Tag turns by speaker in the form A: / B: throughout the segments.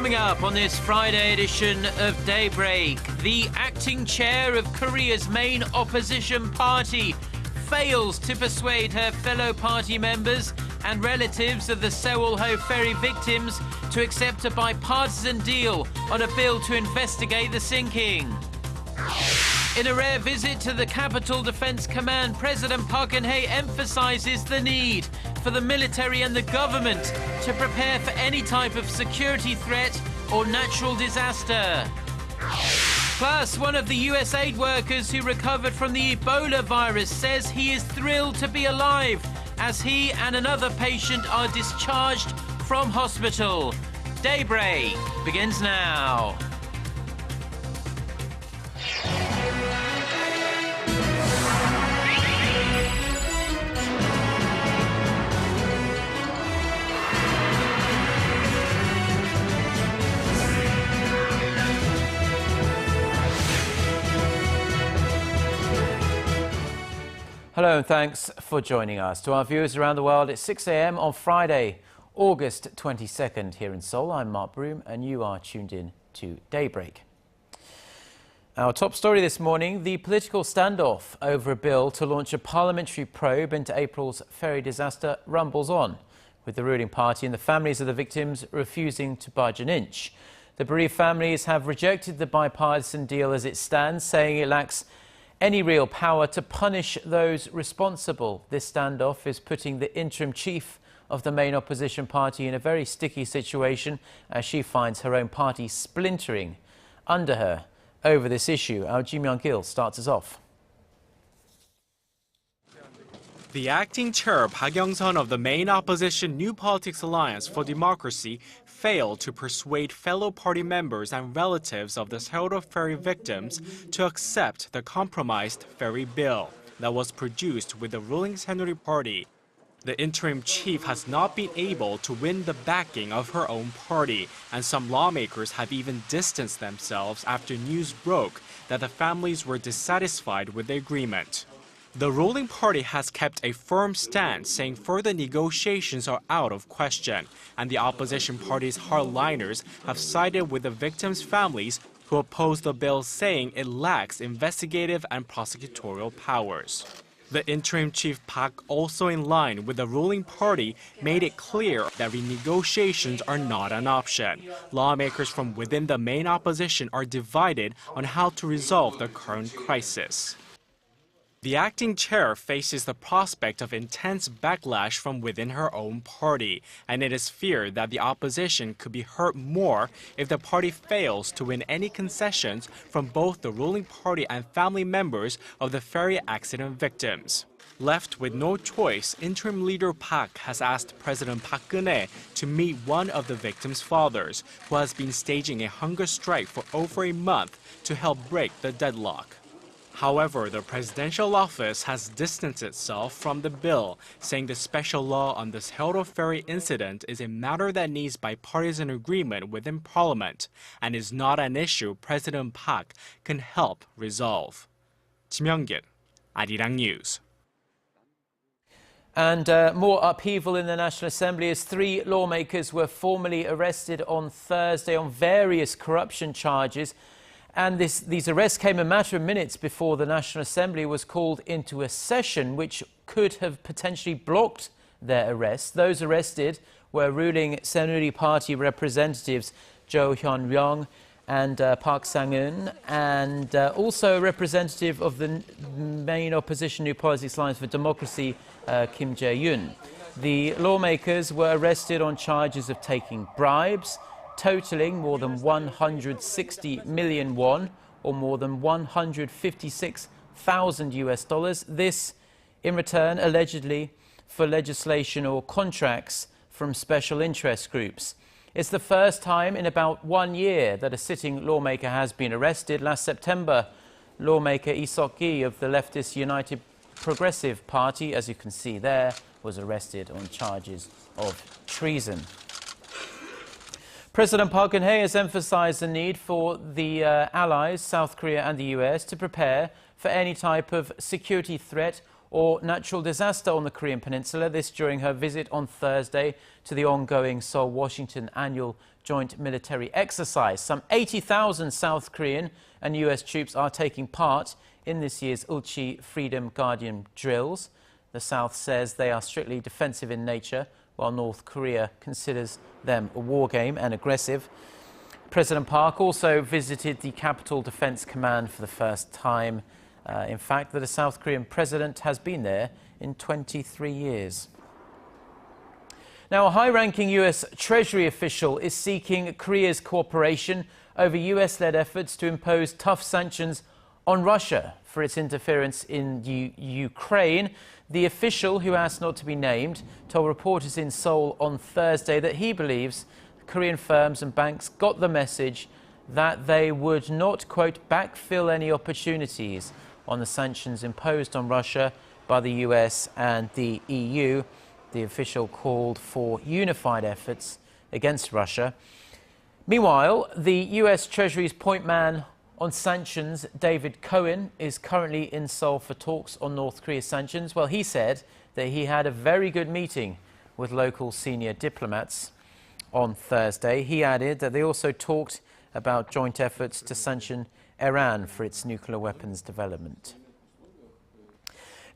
A: Coming up on this Friday edition of Daybreak, the acting chair of Korea's main opposition party fails to persuade her fellow party members and relatives of the Sewol-ho ferry victims to accept a bipartisan deal on a bill to investigate the sinking. In a rare visit to the Capital Defense Command, President Park Geun-hye emphasizes the need for the military and the government to prepare for any type of security threat or natural disaster. Plus, one of the US aid workers who recovered from the Ebola virus says he is thrilled to be alive as he and another patient are discharged from hospital. Daybreak begins now. Hello and thanks for joining us. To our viewers around the world, it's 6 a.m. on Friday, August 22nd here in Seoul. I'm Mark Broom and you are tuned in to Daybreak. Our top story this morning, the political standoff over a bill to launch a parliamentary probe into April's ferry disaster rumbles on, with the ruling party and the families of the victims refusing to budge an inch. The bereaved families have rejected the bipartisan deal as it stands, saying it lacks any real power to punish those responsible. This standoff is putting the interim chief of the main opposition party in a very sticky situation as she finds her own party splintering under her over this issue. Our Myung-kil starts us off.
B: The acting chair, Park Young-sun of the main opposition New Politics Alliance for Democracy, failed to persuade fellow party members and relatives of the Sewol-ho ferry victims to accept the compromised ferry bill that was produced with the ruling Saenuri Party. The interim chief has not been able to win the backing of her own party, and some lawmakers have even distanced themselves after news broke that the families were dissatisfied with the agreement. The ruling party has kept a firm stance, saying further negotiations are out of question, and the opposition party's hardliners have sided with the victims' families who oppose the bill, saying it lacks investigative and prosecutorial powers. The interim chief Park, also in line with the ruling party, made it clear that renegotiations are not an option. Lawmakers from within the main opposition are divided on how to resolve the current crisis. The acting chair faces the prospect of intense backlash from within her own party, and it is feared that the opposition could be hurt more if the party fails to win any concessions from both the ruling party and family members of the ferry accident victims. Left with no choice, interim leader Park has asked President Park Geun-hye to meet one of the victims' fathers, who has been staging a hunger strike for over a month to help break the deadlock. However, the presidential office has distanced itself from the bill, saying the special law on the Sewol-ho ferry incident is a matter that needs bipartisan agreement within parliament and is not an issue President Park can help resolve. Myung-kil, Arirang News.
A: And more upheaval in the National Assembly as 3 lawmakers were formally arrested on Thursday on various corruption charges. And these arrests came a matter of minutes before the National Assembly was called into a session which could have potentially blocked their arrests. Those arrested were ruling Saenuri Party representatives Jo Hyun-ryong and Park Sang-eun, and also a representative of the main opposition New Politics Alliance for Democracy, Kim Jae-yoon. The lawmakers were arrested on charges of taking bribes, totaling more than 160 million won, or more than 156,000 US dollars. This, in return, allegedly for legislation or contracts from special interest groups. It's the first time in about 1 year that a sitting lawmaker has been arrested. Last September, lawmaker Lee Seok-gi of the leftist United Progressive Party, as you can see there, was arrested on charges of treason. President Park Geun-hye has emphasized the need for the allies, South Korea and the US, to prepare for any type of security threat or natural disaster on the Korean peninsula. This during her visit on Thursday to the ongoing Seoul-Washington annual joint military exercise. Some 80,000 South Korean and US troops are taking part in this year's Ulchi Freedom Guardian drills. The South says they are strictly defensive in nature, while North Korea considers them a war game and aggressive. President Park also visited the Capital Defense Command for the first time. In fact, that a South Korean president has been there in 23 years. Now, a high-ranking US Treasury official is seeking Korea's cooperation over US-led efforts to impose tough sanctions on Russia for its interference in Ukraine. The official, who asked not to be named, told reporters in Seoul on Thursday that he believes Korean firms and banks got the message that they would not, quote, backfill any opportunities on the sanctions imposed on Russia by the US and the EU. The official called for unified efforts against Russia. Meanwhile, the US Treasury's point man on sanctions, David Cohen, is currently in Seoul for talks on North Korea's sanctions. Well, he said that he had a very good meeting with local senior diplomats on Thursday. He added that they also talked about joint efforts to sanction Iran for its nuclear weapons development.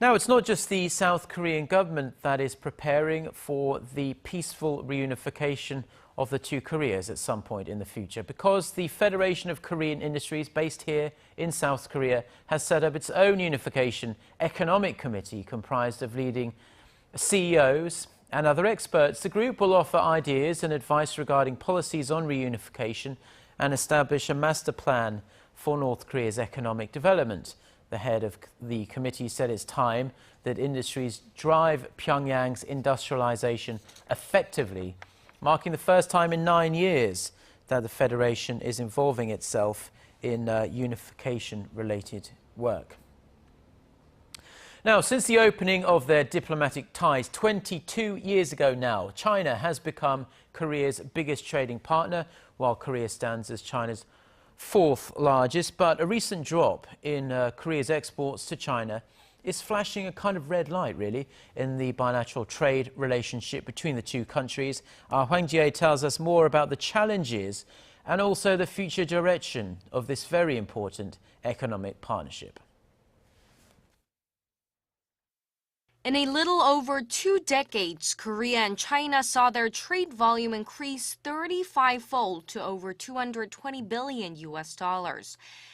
A: Now, it's not just the South Korean government that is preparing for the peaceful reunification of the two Koreas at some point in the future, because the Federation of Korean Industries, based here in South Korea, has set up its own unification economic committee comprised of leading CEOs and other experts. The group will offer ideas and advice regarding policies on reunification and establish a master plan for North Korea's economic development. The head of the committee said it's time that industries drive Pyongyang's industrialization effectively, marking the first time in 9 years that the Federation is involving itself in unification-related work. Now, since the opening of their diplomatic ties 22 years ago now, China has become Korea's biggest trading partner, while Korea stands as China's fourth largest. But a recent drop in Korea's exports to China is flashing a kind of red light, really, in the bilateral trade relationship between the two countries. Hwang Jie tells us more about the challenges and also the future direction of this very important economic partnership.
C: In a little over 2 decades, Korea and China saw their trade volume increase 35-fold to over $220 billion US.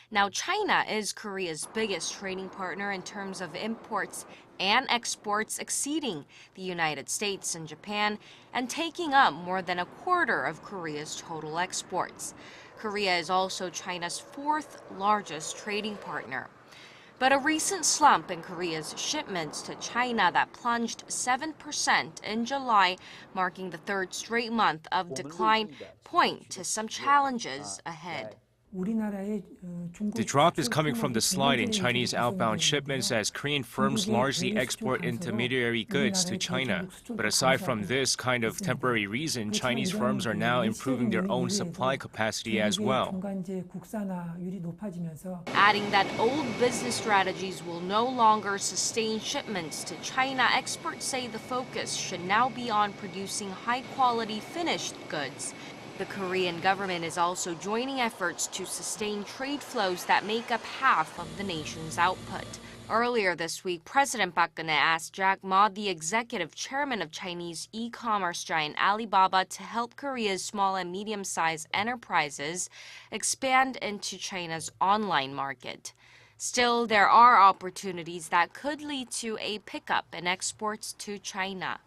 C: Now, China is Korea's biggest trading partner in terms of imports and exports, exceeding the United States and Japan and taking up more than a quarter of Korea's total exports. Korea is also China's fourth largest trading partner. But a recent slump in Korea's shipments to China that plunged 7% in July, marking the third straight month of decline, point to some challenges ahead.
B: The drop is coming from the slide in Chinese outbound shipments as Korean firms largely export intermediary goods to China. But aside from this kind of temporary reason, Chinese firms are now improving their own supply capacity as well.
C: Adding that old business strategies will no longer sustain shipments to China, experts say the focus should now be on producing high-quality finished goods. The Korean government is also joining efforts to sustain trade flows that make up half of the nation's output. Earlier this week, President Park Geun-hye asked Jack Ma, the executive chairman of Chinese e-commerce giant Alibaba, to help Korea's small and medium-sized enterprises expand into China's online market. Still, there are opportunities that could lead to a pickup in exports to China.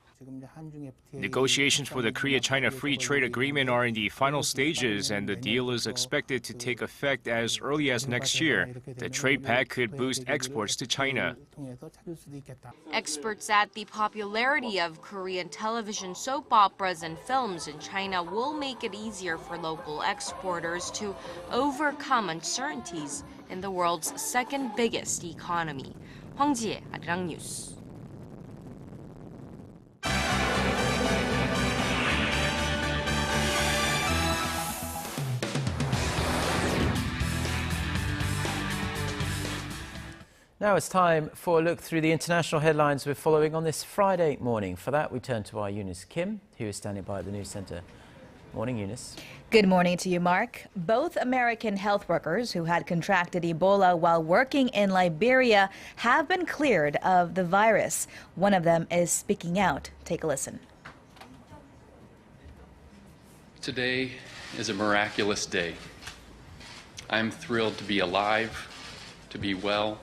B: Negotiations for the Korea-China Free Trade Agreement are in the final stages, and the deal is expected to take effect as early as next year. The trade pact could boost exports to China.
C: Experts at the popularity of Korean television soap operas and films in China will make it easier for local exporters to overcome uncertainties in the world's second biggest economy. Hwang Ji-hye, Arirang News.
D: Now it's time for a look through the international headlines we're following on this Friday morning. For that, we turn to our Eunice Kim, who is standing by at the news centre. Morning, Eunice.
E: Good morning to you, Mark. Both American health workers who had contracted Ebola while working in Liberia have been cleared of the virus. One of them is speaking out. Take a listen.
F: Today is a miraculous day. I'm thrilled to be alive, to be well,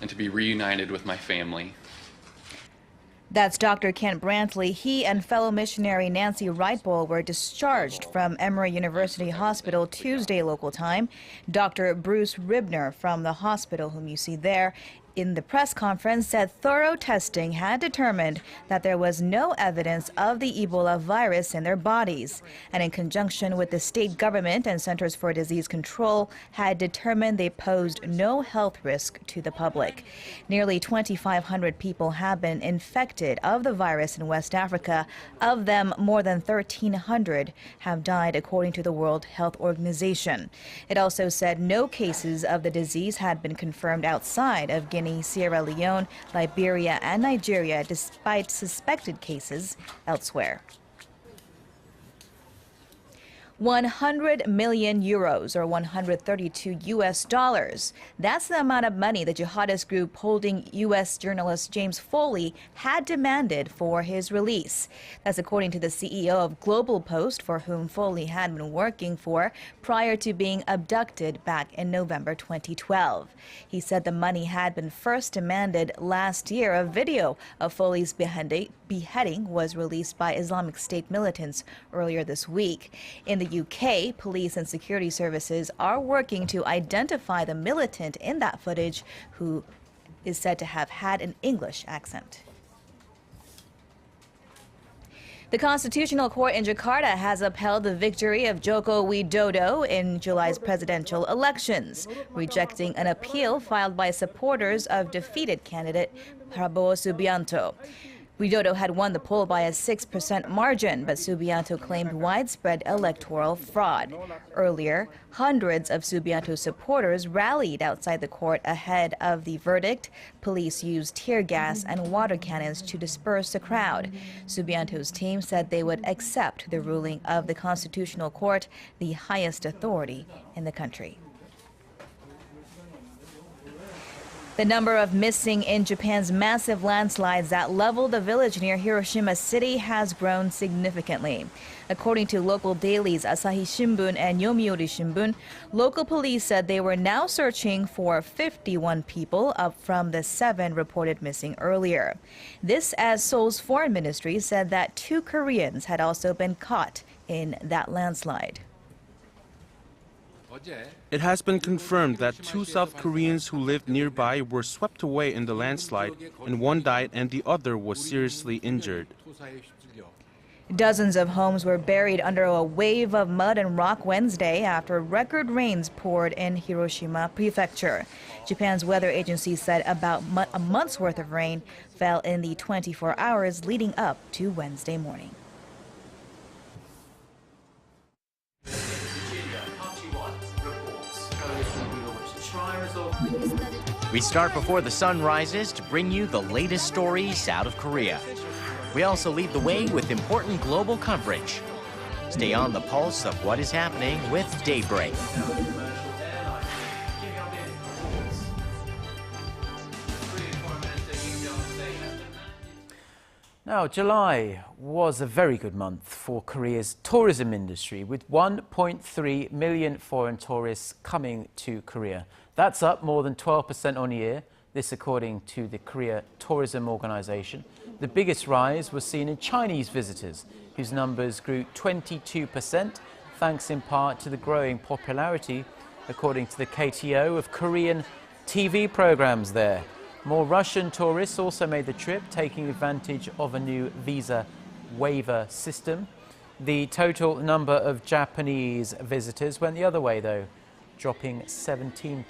F: and to be reunited with my family.
E: That's Dr. Kent Brantley. He and fellow missionary Nancy Wrightbull were discharged from Emory University Hospital Tuesday local time. Dr. Bruce Ribner from the hospital, whom you see there in the press conference, said thorough testing had determined that there was no evidence of the Ebola virus in their bodies, and in conjunction with the state government and Centers for Disease Control had determined they posed no health risk to the public. Nearly 2,500 people have been infected of the virus in West Africa. Of them, more than 1,300 have died, according to the World Health Organization. It also said no cases of the disease had been confirmed outside of Guinea, Sierra Leone, Liberia, and Nigeria, despite suspected cases elsewhere. 100 million euros, or 132 US dollars. That's the amount of money the jihadist group holding US journalist James Foley had demanded for his release. That's according to the CEO of Global Post, for whom Foley had been working for prior to being abducted back in November 2012. He said the money had been first demanded last year. A video of Foley's beheading was released by Islamic State militants earlier this week. In the UK, police and security services are working to identify the militant in that footage, who is said to have had an English accent. The Constitutional Court in Jakarta has upheld the victory of Joko Widodo in July's presidential elections, rejecting an appeal filed by supporters of defeated candidate Prabowo Subianto. Widodo had won the poll by a 6% margin, but Subianto claimed widespread electoral fraud. Earlier, hundreds of Subianto supporters rallied outside the court ahead of the verdict. Police used tear gas and water cannons to disperse the crowd. Subianto's team said they would accept the ruling of the Constitutional Court, the highest authority in the country. The number of missing in Japan's massive landslides that leveled a village near Hiroshima City has grown significantly. According to local dailies Asahi Shimbun and Yomiuri Shimbun, local police said they were now searching for 51 people, up from the 7 reported missing earlier. This as Seoul's foreign ministry said that 2 Koreans had also been caught in that landslide.
G: It has been confirmed that 2 South Koreans who lived nearby were swept away in the landslide, and one died and the other was seriously injured.
E: Dozens of homes were buried under a wave of mud and rock Wednesday after record rains poured in Hiroshima Prefecture. Japan's weather agency said about a month's worth of rain fell in the 24 hours leading up to Wednesday morning.
H: We start before the sun rises to bring you the latest stories out of Korea. We also lead the way with important global coverage. Stay on the pulse of what is happening with Daybreak.
D: Now, July was a very good month for Korea's tourism industry, with 1.3 million foreign tourists coming to Korea. That's up more than 12% on year, this according to the Korea Tourism Organization. The biggest rise was seen in Chinese visitors, whose numbers grew 22%, thanks in part to the growing popularity, according to the KTO, of Korean TV programs there. More Russian tourists also made the trip, taking advantage of a new visa waiver system. The total number of Japanese visitors went the other way, though, dropping 17%.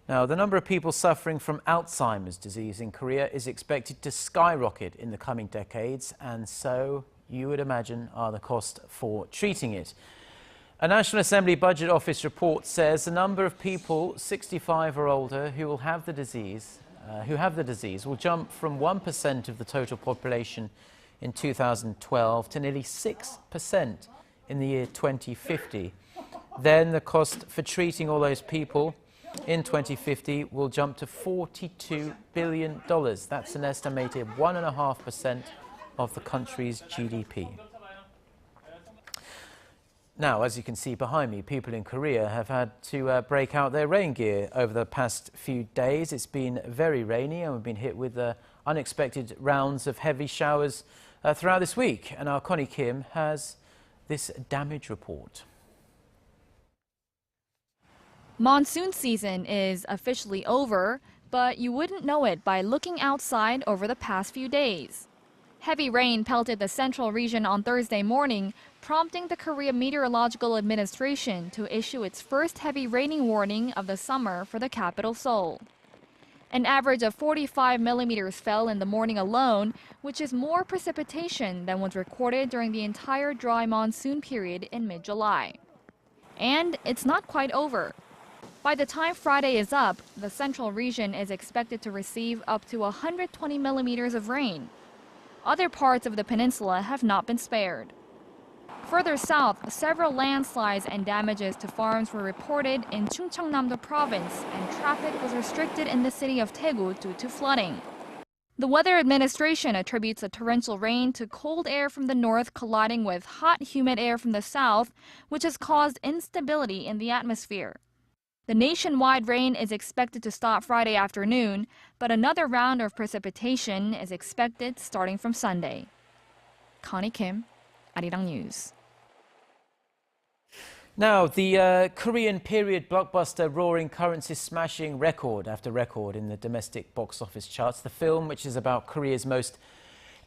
D: Now, the number of people suffering from Alzheimer's disease in Korea is expected to skyrocket in the coming decades, and so, you would imagine, are the costs for treating it. A National Assembly Budget Office report says the number of people 65 or older who will have the disease, will jump from 1% of the total population in 2012 to nearly 6% in the year 2050. Then the cost for treating all those people in 2050 will jump to $42 billion. That's an estimated 1.5% of the country's GDP. Now, as you can see behind me, people in Korea have had to break out their rain gear over the past few days. It's been very rainy and we've been hit with unexpected rounds of heavy showers throughout this week. And our Connie Kim has this damage report.
I: Monsoon season is officially over, but you wouldn't know it by looking outside over the past few days. Heavy rain pelted the central region on Thursday morning, prompting the Korea Meteorological Administration to issue its first heavy raining warning of the summer for the capital Seoul. An average of 45 millimeters fell in the morning alone, which is more precipitation than was recorded during the entire dry monsoon period in mid-July. And it's not quite over. By the time Friday is up, the central region is expected to receive up to 120 millimeters of rain. Other parts of the peninsula have not been spared. Further south, several landslides and damages to farms were reported in Chungcheongnam-do province, and traffic was restricted in the city of Daegu due to flooding. The Weather Administration attributes the torrential rain to cold air from the north colliding with hot, humid air from the south, which has caused instability in the atmosphere. The nationwide rain is expected to stop Friday afternoon, but another round of precipitation is expected starting from Sunday. Connie Kim, Arirang News.
D: Now, the Korean period blockbuster Roaring Currents is smashing record after record in the domestic box office charts. The film, which is about Korea's most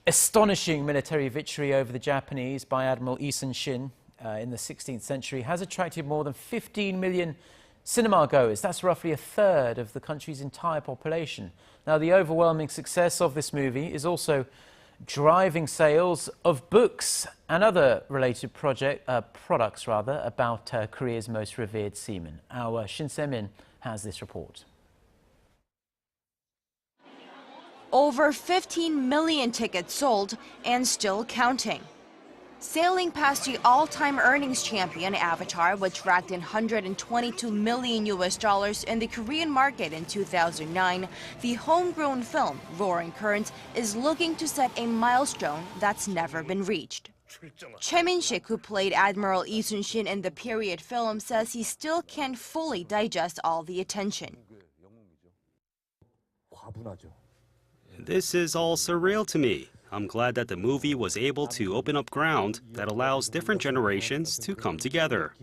D: astonishing military victory over the Japanese by Admiral E in the 16th century, has attracted more than 15 million cinema goers. That's roughly a third of the country's entire population. Now, the overwhelming success of this movie is also driving sales of books and other related products about Korea's most revered seamen. Our Shin Se-min has this report.
J: Over 15 million tickets sold and still counting. Sailing past the all-time earnings champion Avatar, which racked in $122 million in the Korean market in 2009, the homegrown film Roaring Currents is looking to set a milestone that's never been reached. Choi Min-sik, who played Admiral E in the period film, says he still can't fully digest all the attention.
K: This is all surreal to me. I'm glad that the movie was able to open up ground that allows different generations to come together.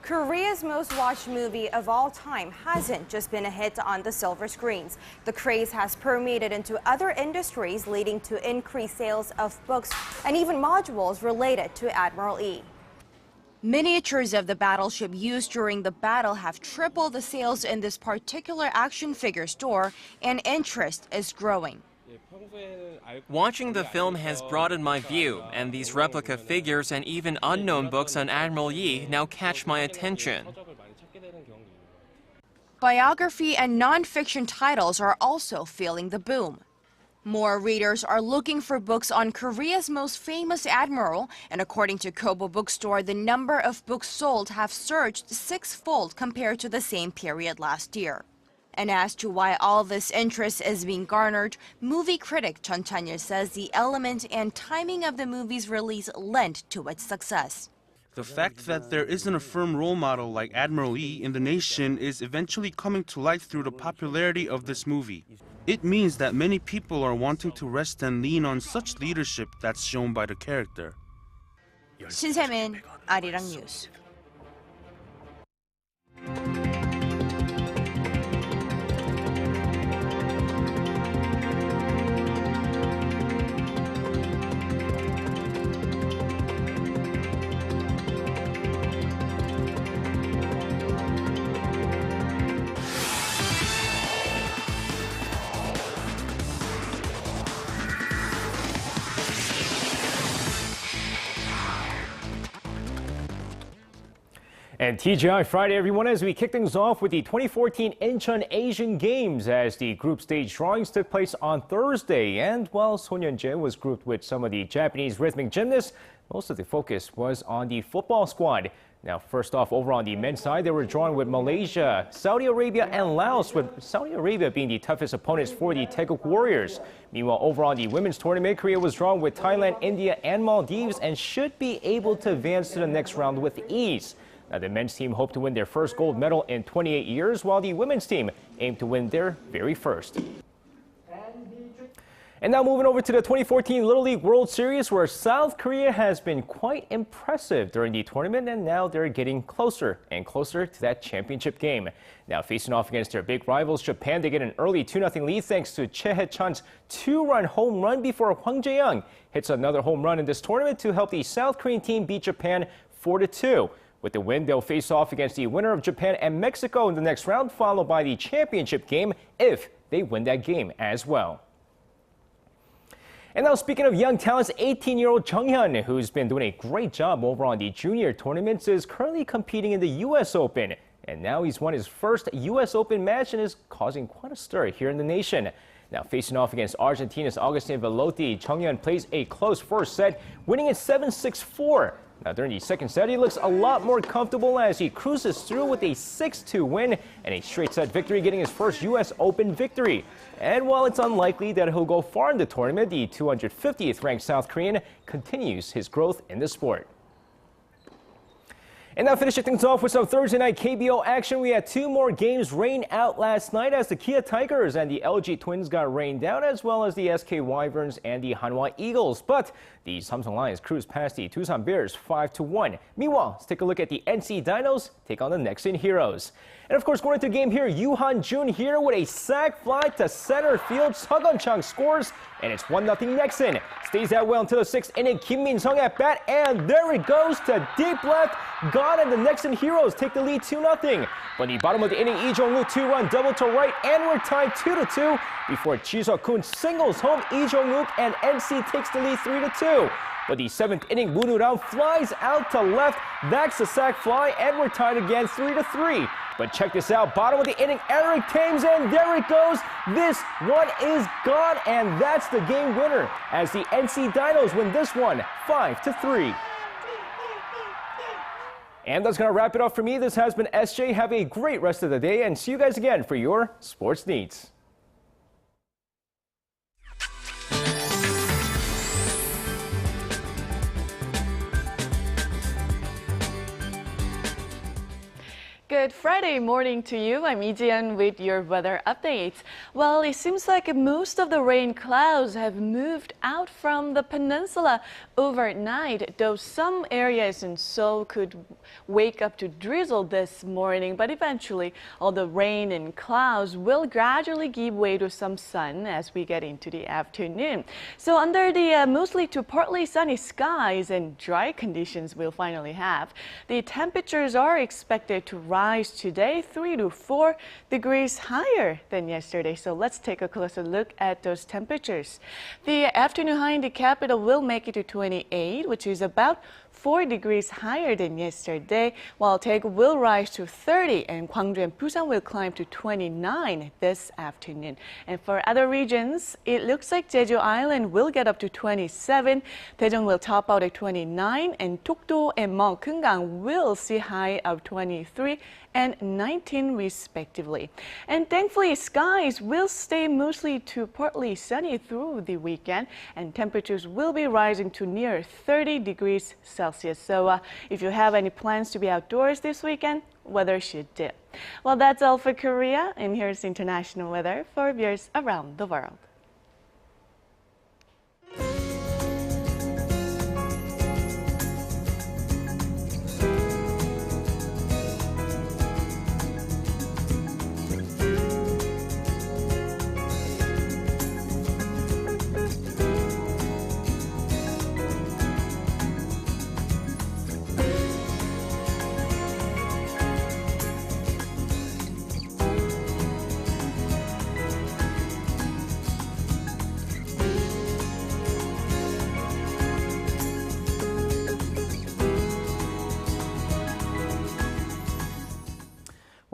L: Korea's most watched movie of all time hasn't just been a hit on the silver screens. The craze has permeated into other industries, leading to increased sales of books and even modules related to Admiral E.
J: Miniatures of the battleship used during the battle have tripled the sales in this particular action figure store, and interest is growing.
M: Watching the film has broadened my view, and these replica figures and even unknown books on Admiral E now catch my attention.
J: Biography and non-fiction titles are also feeling the boom. More readers are looking for books on Korea's most famous admiral, and according to Kobo Bookstore, the number of books sold have surged sixfold compared to the same period last year. And as to why all this interest is being garnered, movie critic Chun Chan-il says the element and timing of the movie's release lent to its success.
G: The fact that there isn't a firm role model like Admiral E in the nation is eventually coming to light through the popularity of this movie. It means that many people are wanting to rest and lean on such leadership that's shown by the character.
J: Shin Se-min, Arirang News.
N: And TGI Friday, everyone, as we kick things off with the 2014 Incheon Asian Games as the group stage drawings took place on Thursday. And while Son Yeon-jae was grouped with some of the Japanese rhythmic gymnasts, most of the focus was on the football squad. Now, first off, over on the men's side, they were drawing with Malaysia, Saudi Arabia, and Laos, with Saudi Arabia being the toughest opponents for the Taeguk Warriors. Meanwhile, over on the women's tournament, Korea was drawn with Thailand, India, and Maldives and should be able to advance to the next round with ease. Now, the men's team hoped to win their first gold medal in 28 years, while the women's team aimed to win their very first. And now moving over to the 2014 Little League World Series, where South Korea has been quite impressive during the tournament, and now they're getting closer and closer to that championship game. Now facing off against their big rivals, Japan, they get an early 2-0 lead thanks to Choi Hae-chan's 2-run home run before Hwang Jae-young hits another home run in this tournament to help the South Korean team beat Japan 4-2. With the win, they'll face off against the winner of Japan and Mexico in the next round, followed by the championship game if they win that game as well. And now, speaking of young talents, 18-year-old Jung Hyun, who's been doing a great job over on the junior tournaments, is currently competing in the U.S. Open. And now he's won his first U.S. Open match and is causing quite a stir here in the nation. Now, facing off against Argentina's Agustin Velotti, Jung Hyun plays a close first set, winning it 7-6-4. Now, during the second set, he looks a lot more comfortable as he cruises through with a 6-2 win and a straight set victory, getting his first U.S. Open victory. And while it's unlikely that he'll go far in the tournament, the 250th ranked South Korean continues his growth in the sport. And now finishing things off with some Thursday night KBO action. We had two more games rain out last night as the Kia Tigers and the LG Twins got rained down, as well as the SK Wyverns and the Hanwha Eagles. But the Samsung Lions cruised past the Tucson Bears 5-1. Meanwhile, let's take a look at the NC Dinos take on the Nexen Heroes. And of course, going into the game here, Yoo Han-jun here with a sac fly to center field. Seok Chang scores, and it's 1-0 Nexen. Stays that well until the 6th inning. Kim Min-sung at bat, and there it goes to deep left. Gone, and the Nexen Heroes take the lead 2-0. But the bottom of the inning, Lee Jong-woo 2-run double to right, and we're tied 2-2 before Ji Seok-kun singles home Lee Jong-wook, and NC takes the lead 3-2. But the 7th inning, Woo Do-ram flies out to left. That's the sac fly, and we're tied again 3-3. But check this out, bottom of the inning, Eric Thames, and there it goes. This one is gone, and that's the game winner as the NC Dinos win this one 5-3. And that's going to wrap it up for me. This has been SJ. Have a great rest of the day, and see you guys again for your sports needs.
O: Good Friday morning to you. I'm Lee-jian with your weather updates. Well, it seems like most of the rain clouds have moved out from the peninsula overnight, though some areas in Seoul could wake up to drizzle this morning, but eventually all the rain and clouds will gradually give way to some sun as we get into the afternoon. So under the mostly to partly sunny skies and dry conditions we'll finally have, the temperatures are expected to rise today 3 to 4 degrees higher than yesterday. So let's take a closer look at those temperatures. The afternoon high in the capital will make it to 28, which is about 4 degrees higher than yesterday, while Daegu will rise to 30 and Gwangju and Busan will climb to 29 this afternoon. And for other regions, it looks like Jeju Island will get up to 27, Daejeon will top out at 29, and Dokdo and Myeong Keungang will see high of 23 and 19 respectively. And thankfully, skies will stay mostly to partly sunny through the weekend, and temperatures will be rising to near 30 degrees Celsius. So if you have any plans to be outdoors this weekend, weather should dip. Well, that's all for Korea, and here's international weather for viewers around the world.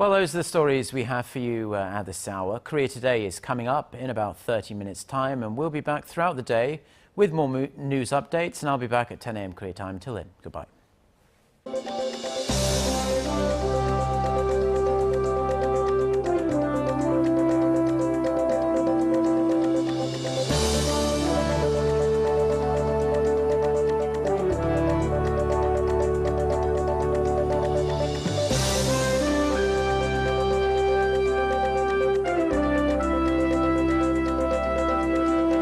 D: Well, those are the stories we have for you at this hour. Korea Today is coming up in about 30 minutes' time, and we'll be back throughout the day with more news updates, and I'll be back at 10 a.m. Korea time. Till then, goodbye.